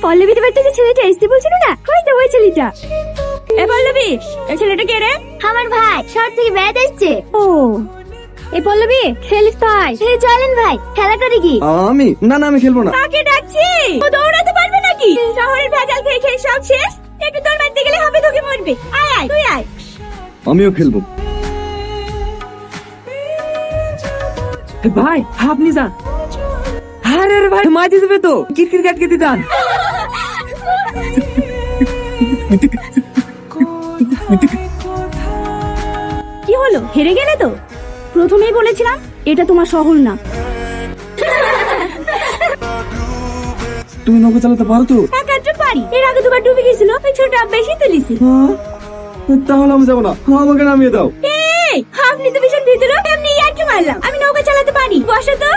পল্লবীর বাড়িতে যে ছেলেটা এসে বলছিল না, ওই তো ওই ছেলেটা। এ পল্লবী, এই ছেলেটা কে রে? আমার ভাই, শহর থেকে বেড়াতে এসছে। ও, এই পল্লবী, খেলিস তাই? চলেন ভাই, খেলা করে কি? আমি না না, আমি খেলবো না। কাকে ডাকছি? ও দৌড়াতে পারবে নাকি? শহরের ভেজাল খেয়ে খেয়ে সব শেষ। একটু তোর মারতে গেলে হবে, তোকে মরবে। আয় আয়, তুই আয়। আমিও খেলবো। ভাই আপনি যান। আরে আরে ভাই, মাঝে দেবে তো, ক্রিকেট কাটকে দিতাম। কি হলো, হেরে গেলে তো? প্রথমেই বলেছিলাম এটা তোমার শহর না। তুমি নৌকা চালাতে পারো তো? একাত্র পারি, এর আগে দুবার ডুবে গেছিল, ওই ছোট বেশি তুলিছি। হ্যাঁ, তাহলে আমি যাবো না, আমাকে নামিয়ে দাও। এই, আপনি তো ভীষণ ভিতরে, এমনি ইয়ার্কি মারলাম। আমি নৌকা চালাতে পারি, বসো তো।